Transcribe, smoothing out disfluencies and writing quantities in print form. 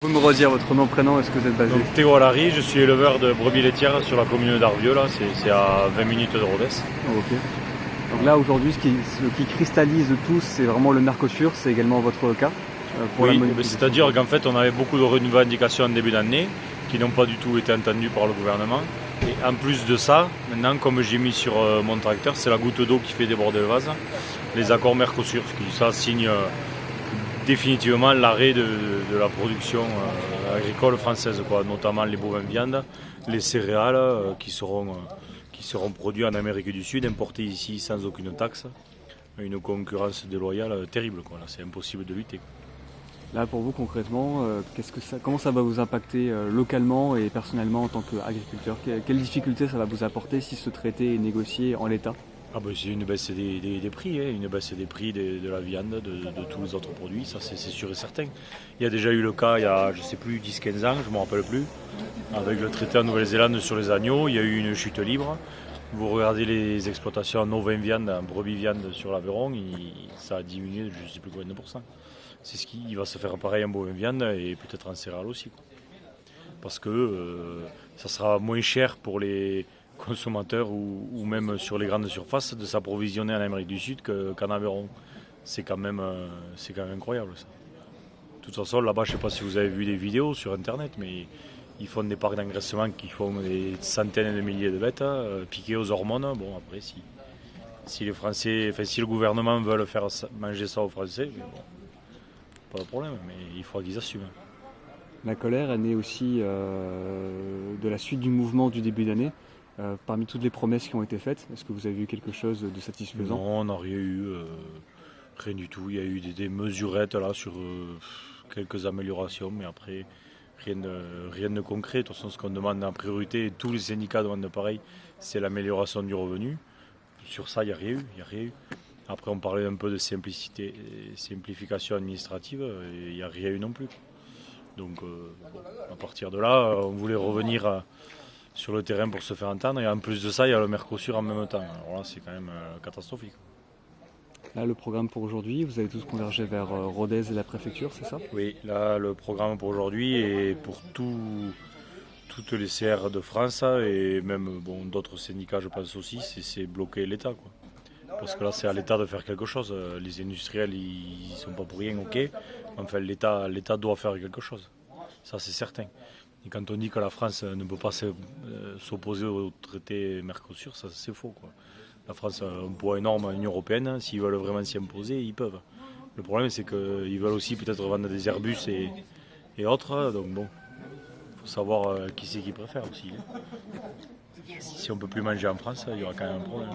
Vous me redire votre nom, prénom, est-ce que vous êtes basé? Donc Théo Alary, je suis éleveur de brebis laitières sur la commune d'Arvieux, là, c'est à 20 minutes de Rodez. Ok. Donc là aujourd'hui ce qui cristallise tout, c'est vraiment le Mercosur, c'est également votre cas pour la Oui, monétisation. c'est-à-dire qu'en fait on avait beaucoup de revendications en début d'année qui n'ont pas du tout été entendues par le gouvernement. Et en plus de ça, maintenant comme j'ai mis sur mon tracteur, c'est la goutte d'eau qui fait déborder le vase, les accords Mercosur, qui ça signe définitivement l'arrêt de la production agricole française, quoi, notamment les bovins viande, les céréales qui seront produits en Amérique du Sud, importés ici sans aucune taxe. Une concurrence déloyale terrible, quoi. Là, c'est impossible de lutter. Là pour vous concrètement, comment ça va vous impacter localement et personnellement en tant qu'agriculteur? Quelles difficultés ça va vous apporter si ce traité est négocié en l'état? C'est une baisse des prix, hein, une baisse des prix de la viande, de tous les autres produits, ça c'est sûr et certain. Il y a déjà eu le cas il y a, je sais plus, 10-15 ans, je ne me rappelle plus, avec le traité en Nouvelle-Zélande sur les agneaux, il y a eu une chute libre. Vous regardez les exploitations en ovins viande, en brebis viande sur l'Aveyron, ça a diminué de je ne sais plus combien de pourcents. C'est ce qui va se faire pareil en bovin viande et peut-être en céréales aussi, quoi. Parce que ça sera moins cher pour les consommateurs ou même sur les grandes surfaces de s'approvisionner en Amérique du Sud qu'en Aveyron. C'est quand même incroyable ça. De toute façon, là-bas, je ne sais pas si vous avez vu des vidéos sur internet, mais ils font des parcs d'engraissement qui font des centaines de milliers de bêtes piquées aux hormones. Bon, après, si les Français, enfin, si le gouvernement veut faire manger ça aux Français, bon, pas de problème, mais il faudra qu'ils assument. La colère est née aussi de la suite du mouvement du début d'année. Parmi toutes les promesses qui ont été faites, est-ce que vous avez vu quelque chose de satisfaisant? Non, on n'a rien eu, rien du tout. Il y a eu des mesurettes là sur quelques améliorations, mais après rien de concret. De toute façon, ce qu'on demande en priorité, et tous les syndicats demandent pareil, c'est l'amélioration du revenu. Sur ça, il n'y a rien eu. Après, on parlait un peu de simplification administrative, et il n'y a rien eu non plus. Donc, à partir de là, on voulait revenir sur le terrain pour se faire entendre. Et en plus de ça, il y a le Mercosur en même temps. Alors là, c'est quand même catastrophique. Là, le programme pour aujourd'hui, vous avez tous convergé vers Rodez et la préfecture, c'est ça? Oui, là, le programme pour aujourd'hui est pour toutes les CR de France et même d'autres syndicats, je pense aussi, c'est bloquer l'État, quoi. Parce que là, c'est à l'État de faire quelque chose. Les industriels, ils ne sont pas pour rien, ok. Enfin, l'État doit faire quelque chose. Ça, c'est certain. Et quand on dit que la France ne peut pas s'opposer au traité Mercosur, ça, c'est faux, quoi. La France a un poids énorme à l'Union européenne. S'ils veulent vraiment s'y imposer, ils peuvent. Le problème, c'est qu'ils veulent aussi peut-être vendre des Airbus et autres. Donc bon, il faut savoir qui c'est qui préfère aussi. Si on ne peut plus manger en France, il y aura quand même un problème.